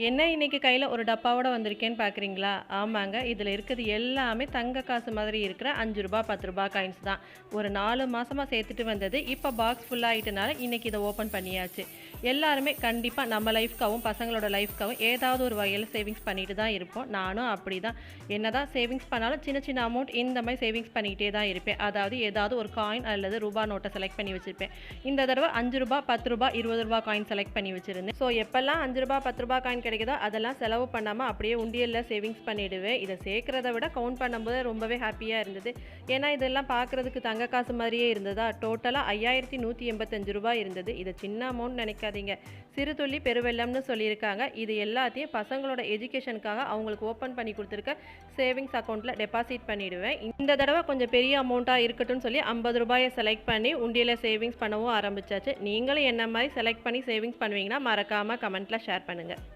என்ன இன்னைக்கு கையில ஒரு டப்பாவோட வந்திருக்கேன்னு பார்க்குறீங்களா? ஆமாங்க. இதில இருக்கிறது எல்லாமே தங்க காசு மாதிரி இருக்கிற ரூ. 5 ரூ. 10 காயின்ஸ் தான். ஒரு 4 மாசமா சேர்த்துட்டு வந்தது. இப்ப பாக்ஸ் ஃபுல்லா ஆயிட்டனால இன்னைக்கு இத ஓப்பன் பண்ணியாச்சு. எல்லாருமே கண்டிப்பா நம்ம லைஃப்க்காவும், பசங்களோட லைஃப்க்காவும் ஏதாவது ஒரு வகையில சேவிங்ஸ் பண்ணிட்டு தான் இருப்போம். நானும் அப்படிதான். என்னதான் சேவிங்ஸ் பண்ணாலும் சின்ன சின்ன அமௌண்ட் இந்த மாரி சேவிங்ஸ் பண்ணிக்கிட்டே தான் இருப்பேன். அதாவது ஏதாவது ஒரு காயின் அல்லது ரூபா நோட்ட செலக்ட் பண்ணி வச்சிருப்பேன். இந்த தடவ ரூ. 5 ரூ. 10 ரூ. 20 காயின் செலக்ட் பண்ணி வச்சிருந்தேன். ஸோ எப்பல்லாம் ரூ. 5 ரூ. 10 காயின் கிடைக்குதோ அதெல்லாம் செலவு பண்ணாம அப்படியே உண்டியல்ல சேவிங்ஸ் பண்ணிடுவேன். இத சேர்க்கிறத விட கவுண்ட் பண்ணும்போது ரொம்பவே ஹேப்பியா இருந்தது. ஏன்னா இதெல்லாம் பார்க்கறதுக்கு தங்க காசு மாதிரியே இருந்ததா. டோட்டலா ரூ. 5185 இருந்தது. இத சின்ன அமௌண்ட் நினைக்காதீங்க. சிறு துளி பெருவெள்ளம்னு சொல்லியிருக்காங்க. இது எல்லாத்தையும் பசங்களோட எஜுகேஷனுக்காக அவங்களுக்கு ஓப்பன் பண்ணி கொடுத்துருக்க சேவிங்ஸ் அக்கௌண்ட்ல டெபாசிட் பண்ணிடுவேன். இந்த தடவை கொஞ்சம் பெரிய அமௌண்ட்டா இருக்கட்டும்னு சொல்லி ரூ. 50 செலக்ட் பண்ணி உண்டியல சேவிங்ஸ் பண்ணவும் ஆரம்பிச்சாச்சு. நீங்களும் என்ன மாதிரி செலக்ட் பண்ணி சேவிங்ஸ் பண்ணுவீங்கன்னா மறக்காம கமெண்ட்ல ஷேர் பண்ணுங்க.